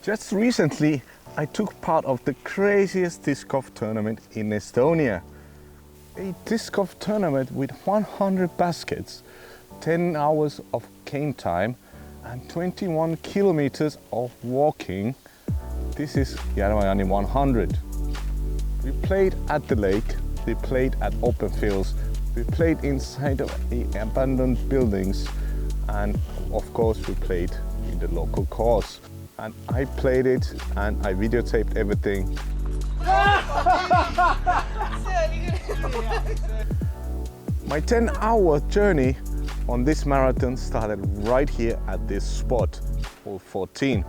Just recently, I took part of the craziest disc golf tournament in Estonia. A disc golf tournament with 100 baskets, 10 hours of game time, and 21 kilometers of walking. This is Järvajani 100. We played at the lake, we played at open fields, we played inside of abandoned buildings, and of course we played in the local course. And I played it and I videotaped everything. My 10-hour journey on this marathon started right here at this spot, hole 14.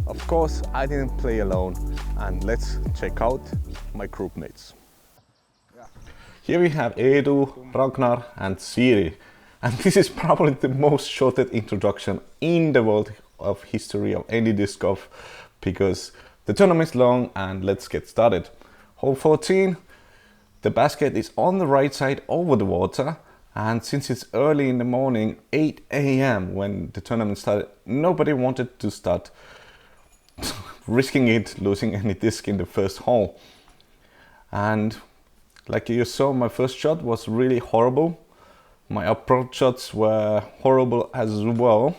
Of course, I didn't play alone, and let's check out my group mates. Here we have Edu, Ragnar and Siri. And this is probably the most shortest introduction in the world of history of any disc golf, because the tournament is long, and let's get started. Hole 14, the basket is on the right side over the water, and since it's early in the morning, 8 a.m. when the tournament started, nobody wanted to start risking it, losing any disc in the first hole. And like you saw, my first shot was really horrible. My approach shots were horrible as well.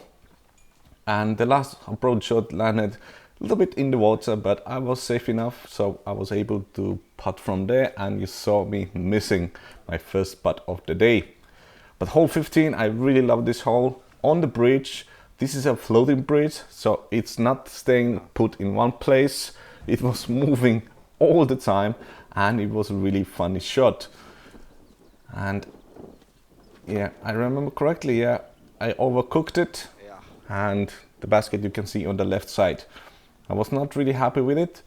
And the last approach shot landed a little bit in the water, but I was safe enough, so I was able to putt from there, and you saw me missing my first putt of the day. But hole 15, I really love this hole. On the bridge, this is a floating bridge, so it's not staying put in one place. It was moving all the time, and it was a really funny shot. And yeah, I remember correctly, yeah, I overcooked it. And the basket you can see on the left side. I was not really happy with it,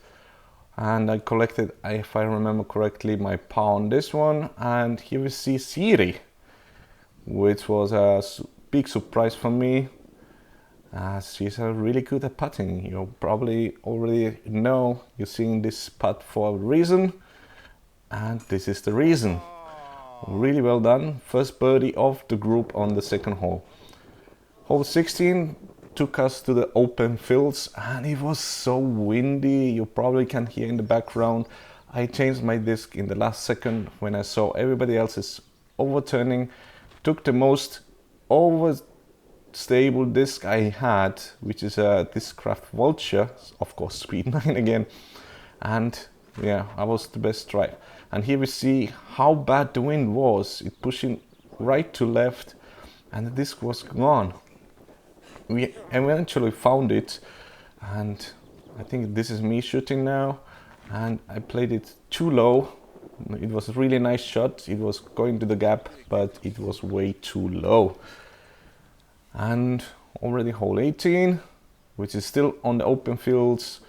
and I collected, if I remember correctly, my par on this one. And here we see Siri, which was a big surprise for me. She's really good at putting. You probably already know you're seeing this putt for a reason, and this is the reason. Really well done. First birdie of the group on the second hole. Hole 16 took us to the open fields, and it was so windy. You probably can hear in the background. I changed my disc in the last second when I saw everybody else's overturning. Took the most overstable disc I had, which is a Discraft Vulture, of course speed 9 again. And yeah, I was the best drive. And here we see how bad the wind was. It pushing right to left, and the disc was gone. We eventually found it, and I think this is me shooting now, and I played it too low. It was a really nice shot. It was going to the gap, but it was way too low. And already hole 18, which is still on the open fields.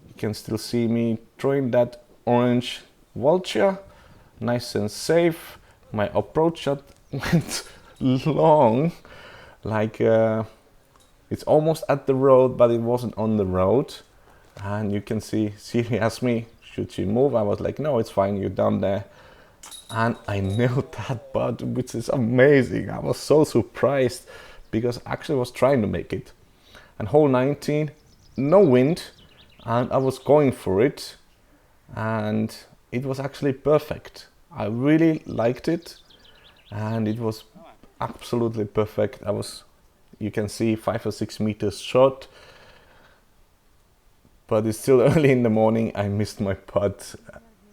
You can still see me throwing that orange vulture, nice and safe. My approach shot went long, like it's almost at the road, but it wasn't on the road. And you can see Siri asked me, should she move? I was like, no, it's fine, you're down there. And I nailed that putt, which is amazing. I was so surprised, because I actually was trying to make it. And hole 19, no wind, and I was going for it, and it was actually perfect. I really liked it, and it was absolutely perfect. You can see 5 or 6 meters short, but it's still early in the morning. I missed my putt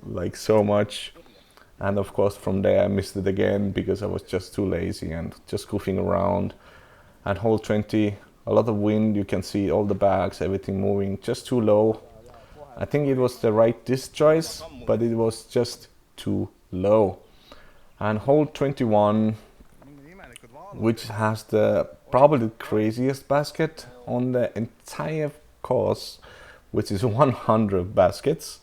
like so much, and of course from there I missed it again because I was just too lazy and just goofing around. And hole 20, a lot of wind. You can see all the bags, everything moving just too low. I think it was the right disc choice, but it was just too low. And hole 21, which has probably the craziest basket on the entire course, which is 100 baskets.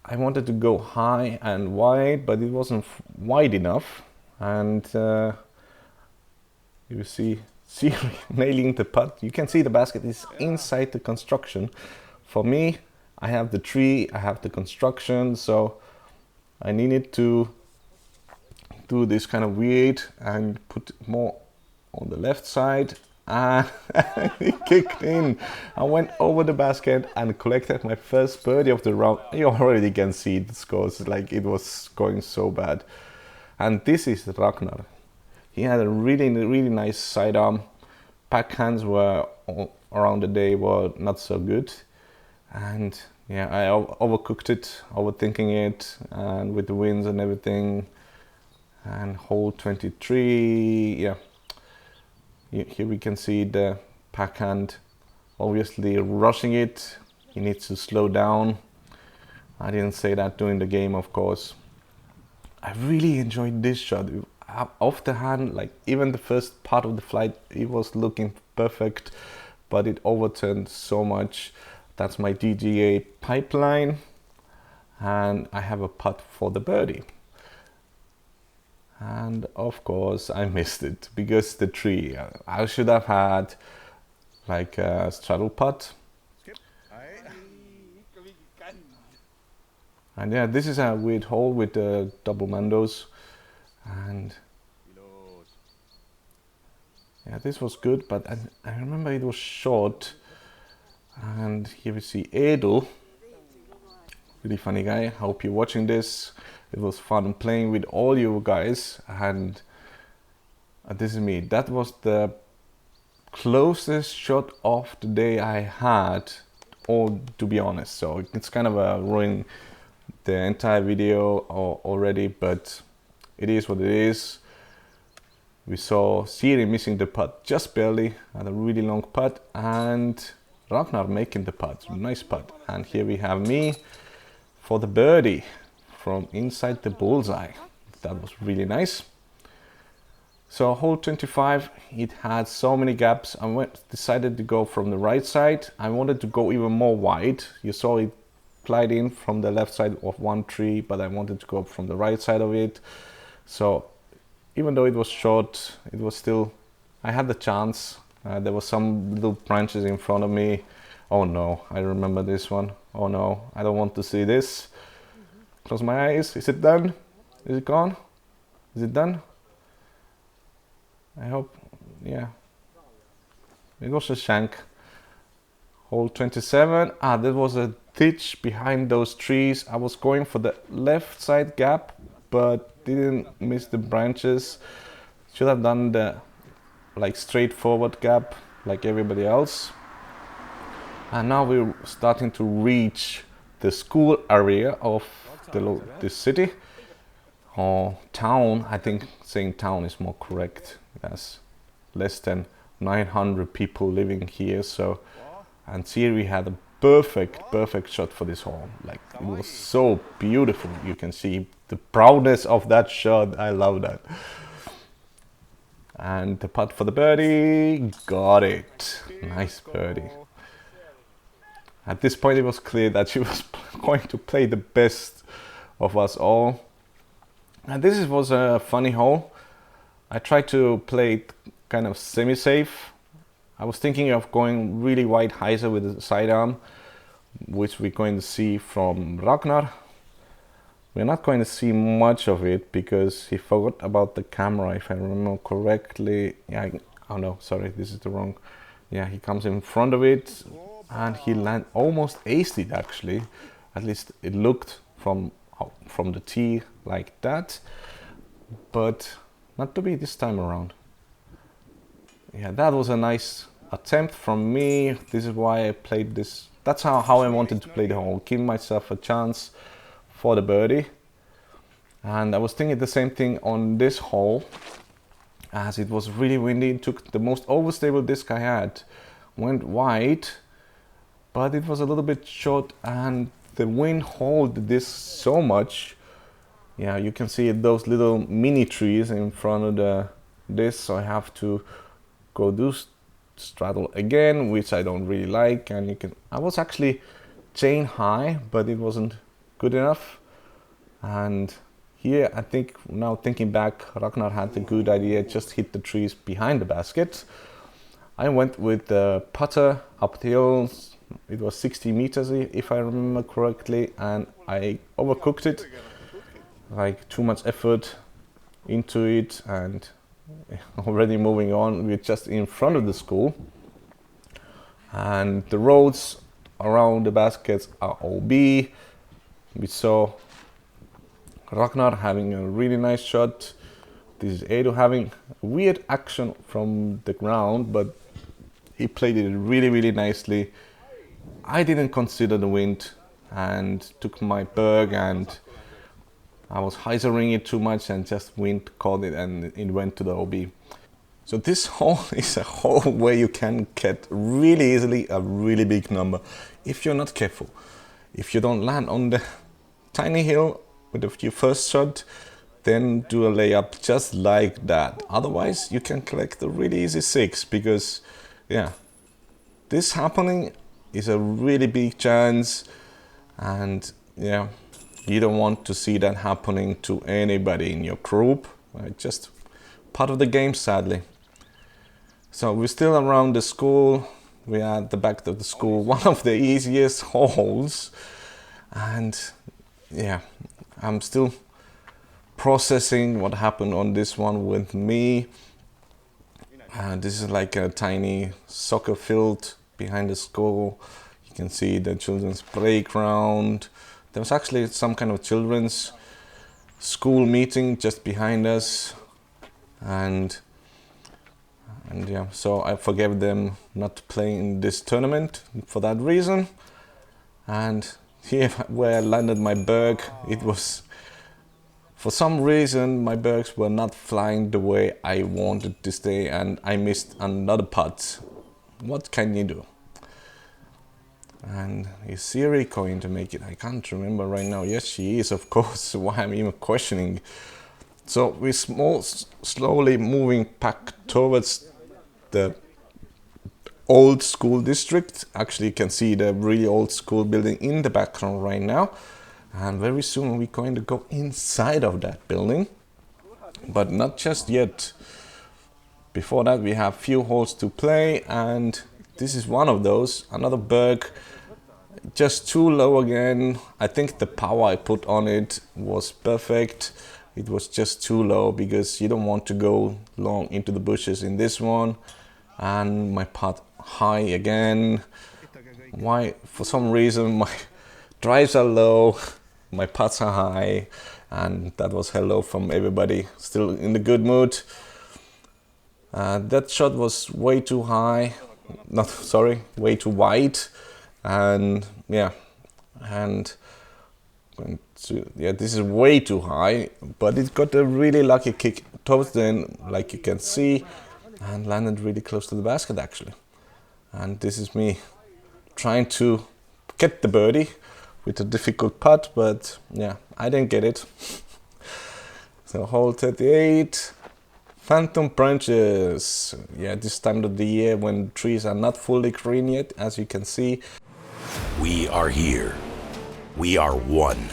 I wanted to go high and wide, but it wasn't wide enough. And you see Siri nailing the putt. You can see the basket is inside the construction. For me, I have the tree, I have the construction, so I needed to do this kind of weird and put more on the left side and he kicked in. I went over the basket and collected my first birdie of the round. You already can see the scores, like it was going so bad. And this is Ragnar. He had a really nice sidearm. Backhands were around the day were not so good, and yeah, I overcooked it, overthinking it, and with the winds and everything. And hole 23, yeah. Here we can see the backhand obviously rushing it. He needs to slow down. I didn't say that during the game, of course. I really enjoyed this shot. Off the hand, like even the first part of the flight, it was looking perfect, but it overturned so much. That's my DGA pipeline, and I have a putt for the birdie. And of course I missed it because the tree. I should have had like a straddle putt. And yeah, this is a weird hole with the double mandos, and yeah, this was good, but I remember it was short. And here we see Edel, really funny guy. Hope you're watching this. It was fun playing with all you guys, and this is me. That was the closest shot of the day I had, or to be honest, so it's kind of a ruin the entire video already, but it is what it is. We saw Siri missing the putt just barely, had a really long putt, and Ragnar making the putt, nice putt. And here we have me for the birdie from inside the bullseye. That was really nice. So hole 25, it had so many gaps. I decided to go from the right side. I wanted to go even more wide. You saw it glide in from the left side of one tree, but I wanted to go from the right side of it. So even though it was short, it was still, I had the chance. There were some little branches in front of me. Oh no, I remember this one. Oh no, I don't want to see this. Close my eyes. Is it done? Is it gone? Is it done? I hope, yeah. It was a shank. Hole 27. There was a ditch behind those trees. I was going for the left side gap, but didn't miss the branches. Should have done the like straightforward gap like everybody else. And now we're starting to reach the school area of the city or town. I think saying town is more correct. There's less than 900 people living here. So, and Siri had a perfect shot for this hole. Like it was so beautiful. You can see the proudness of that shot. I love that. And the putt for the birdie, got it. Nice birdie. At this point it was clear that she was going to play the best of us all. And this was a funny hole. I tried to play it kind of semi-safe. I was thinking of going really wide hyzer with the sidearm, which we're going to see from Ragnar. We're not going to see much of it because he forgot about the camera, if I remember correctly. Yeah, oh no, sorry, this is the wrong. Yeah, he comes in front of it and he almost aced it actually. At least it looked from the tee like that, but not to be this time around. Yeah, that was a nice attempt from me. This is why I played this. That's how I wanted to play the hole, give myself a chance for the birdie. And I was thinking the same thing on this hole, as it was really windy. It took the most overstable disc I had, went wide, but it was a little bit short, and the wind held this so much. Yeah, you can see those little mini trees in front of this, so I have to go do straddle again, which I don't really like. And I was actually chain high, but it wasn't good enough. And here I think, now thinking back, Ragnar had a good idea, just hit the trees behind the basket. I went with the putter up the hill. It was 60 meters if I remember correctly, and I overcooked it, like too much effort into it, and already moving on. We're just in front of the school, and the roads around the baskets are OB. We saw Ragnar having a really nice shot. This is Edu having weird action from the ground, but he played it really nicely. I didn't consider the wind and took my berg, and I was hyzering it too much and just wind caught it and it went to the OB. So this hole is a hole where you can get really easily a really big number if you're not careful. If you don't land on the tiny hill with your first shot, then do a layup just like that. Otherwise, you can collect a really easy 6, because yeah, this happening is a really big chance, and yeah, you don't want to see that happening to anybody in your group. Just part of the game, sadly. So we're still around the school. We are at the back of the school, one of the easiest holes, and yeah, I'm still processing what happened on this one with me. This is like a tiny soccer field behind the school. You can see the children's playground. There was actually some kind of children's school meeting just behind us, and yeah, so I forgave them not to play in this tournament for that reason. And here where I landed my berg, it was, for some reason, my bergs were not flying the way I wanted to stay, and I missed another putt. What can you do? And is Siri going to make it? I can't remember right now. Yes, she is, of course. Why I'm even questioning. So we're slowly moving back towards the old school district. Actually, you can see the really old school building in the background right now. And very soon we're going to go inside of that building. But not just yet. Before that, we have few holes to play, and this is one of those. Another berg, just too low again. I think the power I put on it was perfect. It was just too low because you don't want to go long into the bushes in this one. And my putt high again. Why? For some reason my drives are low, my putts are high, and that was hello from everybody. Still in the good mood. That shot was way too high. Way too wide. And yeah, this is way too high, but it got a really lucky kick towards the end, like you can see, and landed really close to the basket actually. And this is me trying to get the birdie with a difficult putt, but yeah, I didn't get it. So hole 38, phantom branches. Yeah, this time of the year when trees are not fully green yet, as you can see. We are here. We are one.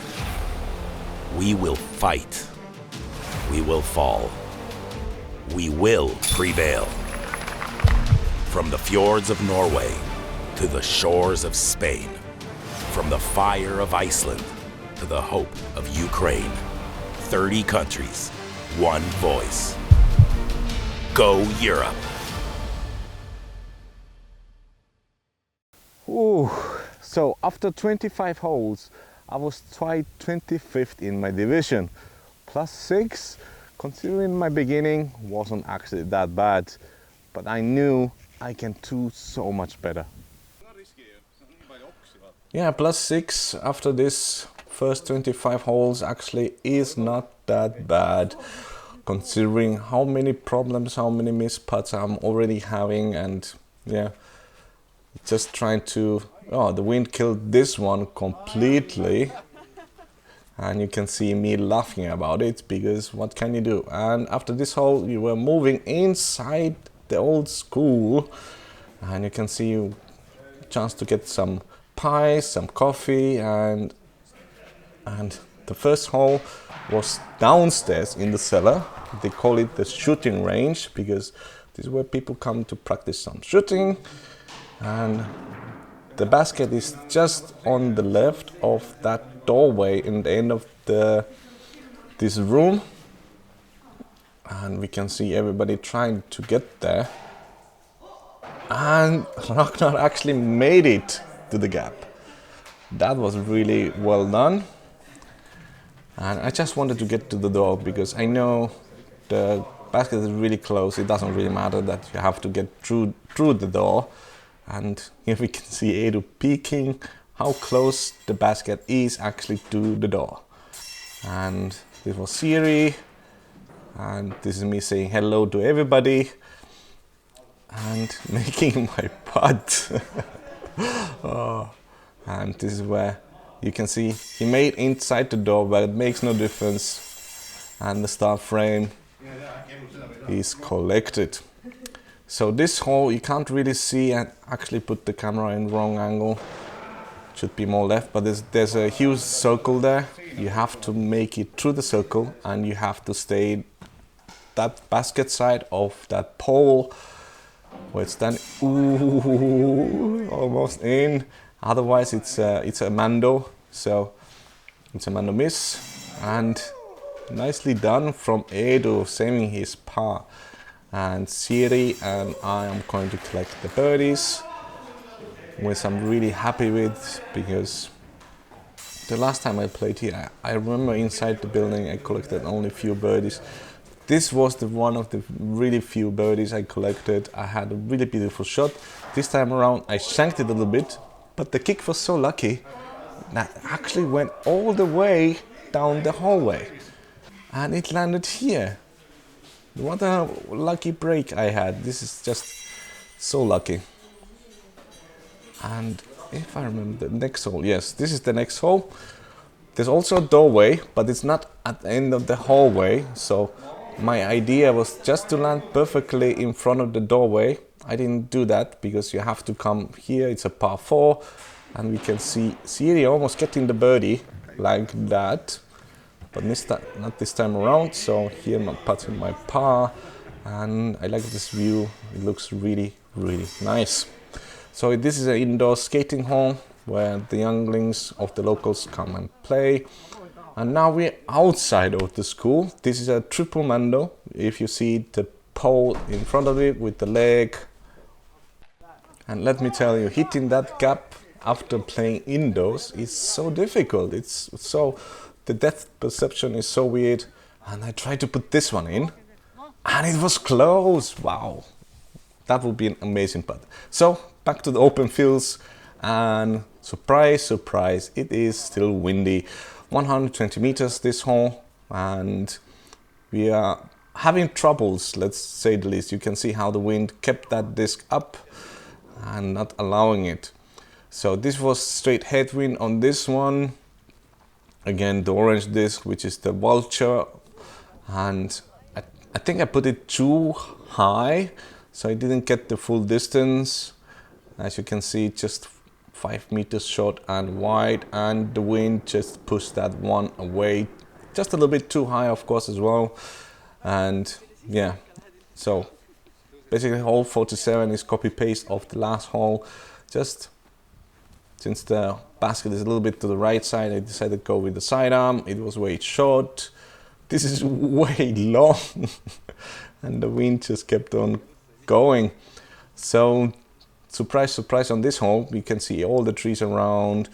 We will fight. We will fall. We will prevail. From the fjords of Norway to the shores of Spain, from the fire of Iceland to the hope of Ukraine, 30 countries, one voice. Go Europe. Ooh. So after 25 holes, I was tied 25th in my division. +6, considering my beginning, wasn't actually that bad. But I knew I can do so much better. Yeah, +6 after this first 25 holes actually is not that bad, considering how many problems, how many missed putts I'm already having, and yeah, just trying to, the wind killed this one completely, and you can see me laughing about it because what can you do? And after this hole we were moving inside the old school, and you can see a chance to get some pies, some coffee, and the first hole was downstairs in the cellar. They call it the shooting range because this is where people come to practice some shooting. And the basket is just on the left of that doorway in the end of this room. and we can see everybody trying to get there. And Ragnar actually made it to the gap. That was really well done. And I just wanted to get to the door because I know the basket is really close. It doesn't really matter that you have to get through the door. And here we can see Edu peeking how close the basket is actually to the door. And this was Siri. And this is me saying hello to everybody. And making my putt. Oh. And this is where you can see he made inside the door, but it makes no difference. And the start frame is collected. So this hole you can't really see, and actually put the camera in wrong angle. Should be more left, but there's a huge circle there. You have to make it through the circle, and you have to stay that basket side of that pole where it's done. Ooh, almost in. Otherwise it's a Mando, so it's a Mando miss, and nicely done from Edu, saving his par. And Siri and I am going to collect the birdies, which I'm really happy with, because the last time I played here, I remember inside the building I collected only a few birdies. This was one of the really few birdies I collected. I had a really beautiful shot. This time around I shanked it a little bit, but the kick was so lucky that actually went all the way down the hallway. And it landed here. What a lucky break I had. This is just so lucky. And if I remember the next hole, yes, this is the next hole. There's also a doorway, but it's not at the end of the hallway. So my idea was just to land perfectly in front of the doorway. I didn't do that because you have to come here. It's a par 4, and we can see Siri almost getting the birdie like that, but not this time around. So here I'm putting my par, and I like this view. It looks really, really nice. So this is an indoor skating hall where the younglings of the locals come and play. And now we're outside of the school. This is a triple Mando. If you see the pole in front of it with the leg. And let me tell you, hitting that gap after playing indoors is so difficult. The depth perception is so weird. And I tried to put this one in, and it was close. Wow, that would be an amazing putt. So back to the open fields, and surprise, surprise, it is still windy. 120 meters this hole, and we are having troubles, let's say the least. You can see how the wind kept that disc up and not allowing it. So this was straight headwind on this one. Again, the orange disc, which is the vulture, and I think I put it too high, so I didn't get the full distance. As you can see, just 5 meters short and wide, and the wind just pushed that one away just a little bit too high, of course, as well. And yeah, so basically hole 47 is copy paste of the last hole. Just since the basket is a little bit to the right side, I decided to go with the sidearm. It was way short. This is way long and the wind just kept on going. So surprise, surprise, on this hole, we can see all the trees around.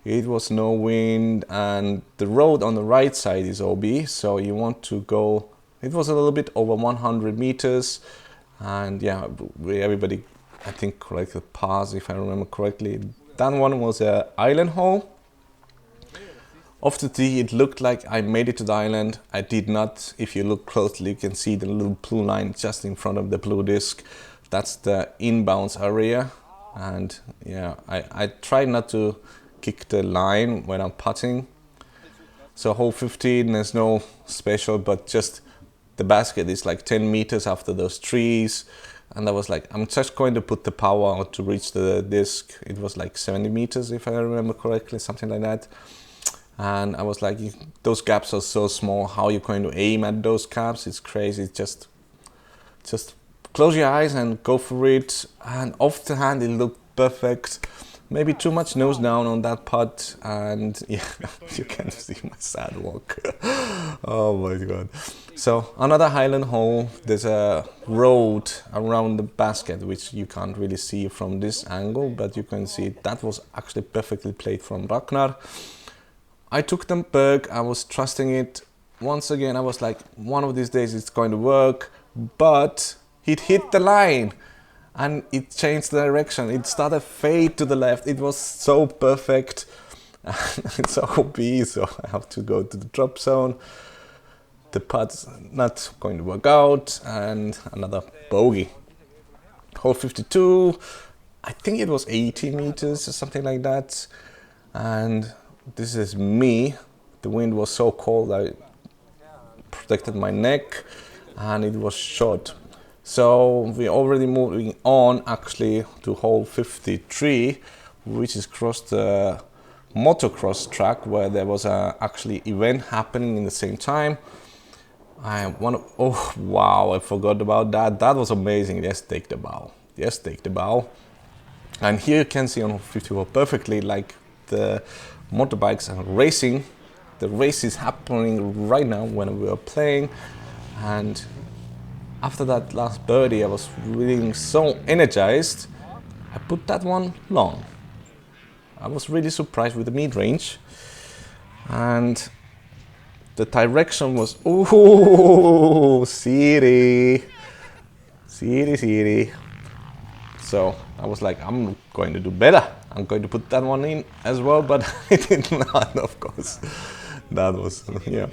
It was no wind, and the road on the right side is OB, so you want to go, it was a little bit over 100 meters, and yeah, everybody, I think, collected pars, if I remember correctly. That one was an island hole. Off the tee, it looked like I made it to the island. I did not. If you look closely, you can see the little blue line just in front of the blue disc. That's the inbounds area, and yeah, I try not to kick the line when I'm putting. So hole 15, there's no special, but just the basket is like 10 meters after those trees, and I was like, I'm just going to put the power to reach the disc. It was like 70 meters, if I remember correctly, something like that. And I was like, those gaps are so small, how are you going to aim at those gaps? It's crazy. Just close your eyes and go for it. And off the hand, it looked perfect. maybe too much nose down on that putt, and yeah, you can see my sad walk. Oh my god. So another Highland hole, there's a road around the basket which you can't really see from this angle, but you can see that was actually perfectly played from Ragnar. I took the berg, I was trusting it. Once again, I was like, one of these days it's going to work, but it hit the line and it changed the direction. It started fade to the left. It was so perfect. It's OB, so I have to go to the drop zone. The putt's not going to work out, and another bogey. Hole 52, I think it was 80 meters or something like that. And this is me. The wind was so cold, I protected my neck, and it was short. So we're already moving on actually to hole 53, which is across the motocross track where there was a actually event happening in the same time. Oh wow, I forgot about that. That was amazing. Yes, take the bow. Yes, take the bow. And here you can see on 54 perfectly, like the motorbikes are racing. The race is happening right now when we are playing. And after that last birdie, I was feeling so energized. I put that one long. I was really surprised with the mid-range. And the direction was, ooh, city. So I was like, I'm going to do better. I'm going to put that one in as well, but I did not, of course. That was, yeah.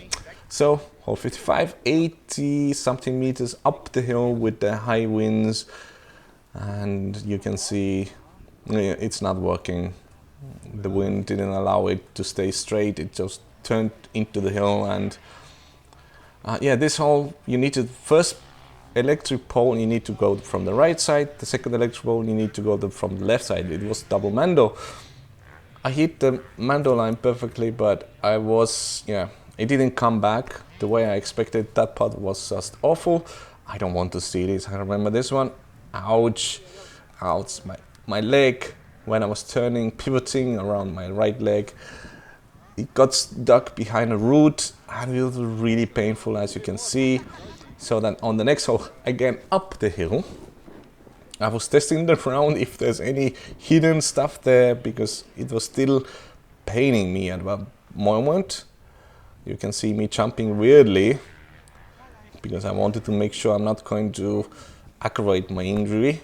So hole 55, 80 something meters up the hill with the high winds. And you can see it's not working. The wind didn't allow it to stay straight. It just turned into the hill, and yeah, this hole you need to first electric pole you need to go from the right side, the second electric pole you need to go from the left side. It was double mando. I hit the mando line perfectly, but it didn't come back the way I expected. That putt was just awful. I don't want to see this. I remember this one. Ouch, my leg when I was pivoting around my right leg. It got stuck behind a root and it was really painful, as you can see. So then on the next hole, again up the hill, I was testing the ground if there's any hidden stuff there, because it was still paining me at that moment. You can see me jumping weirdly because I wanted to make sure I'm not going to aggravate my injury.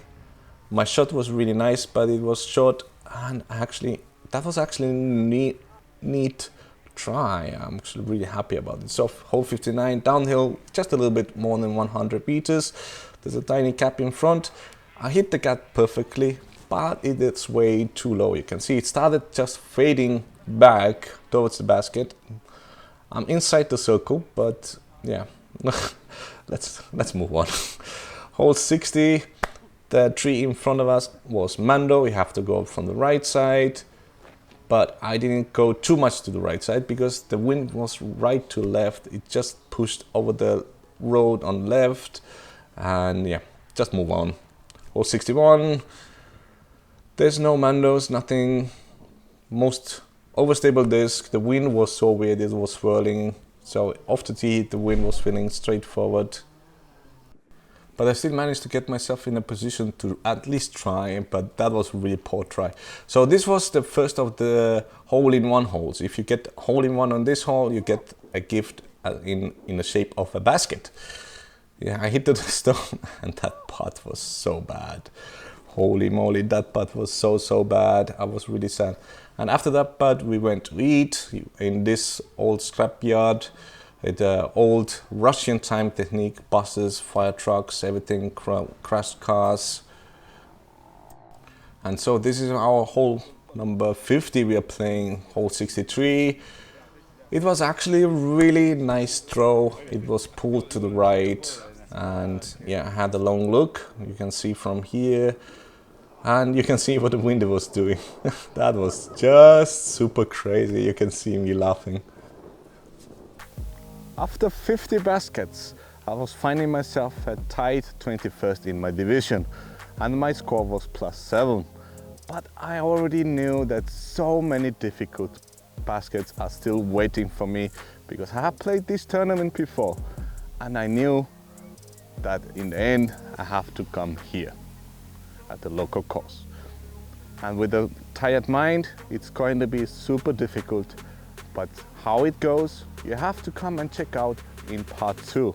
My shot was really nice, but it was short, and that was actually neat try. I'm actually really happy about it. So hole 59 downhill, just a little bit more than 100 meters. There's a tiny cap in front. I hit the cap perfectly, but it's way too low. You can see it started just fading back towards the basket. I'm inside the circle, but yeah, let's move on. Hole 60, the tree in front of us was mando. We have to go from the right side. But I didn't go too much to the right side because the wind was right to left. It just pushed over the road on left, and yeah, just move on. Hole 61, there's no mandos, nothing. Most overstable disc. The wind was so weird, it was swirling. So off the tee, the wind was feeling straight forward. But I still managed to get myself in a position to at least try, but that was a really poor try. So this was the first of the hole-in-one holes. If you get hole-in-one on this hole, you get a gift in the shape of a basket. Yeah, I hit the stone and that putt was so bad. Holy moly, that putt was so bad. I was really sad. And after that putt, we went to eat in this old scrapyard. The old Russian time technique, buses, fire trucks, everything, crashed cars. And so this is our hole number 50. We are playing hole 63. It was actually a really nice throw. It was pulled to the right, and yeah, I had a long look. You can see from here, and you can see what the wind was doing. That was just super crazy. You can see me laughing. After 50 baskets, I was finding myself at tied 21st in my division, and my score was +7. but I already knew that so many difficult baskets are still waiting for me because I have played this tournament before, and I knew that in the end I have to come here at the local course. And with a tired mind, it's going to be super difficult, but how it goes, you have to come and check out in part 2.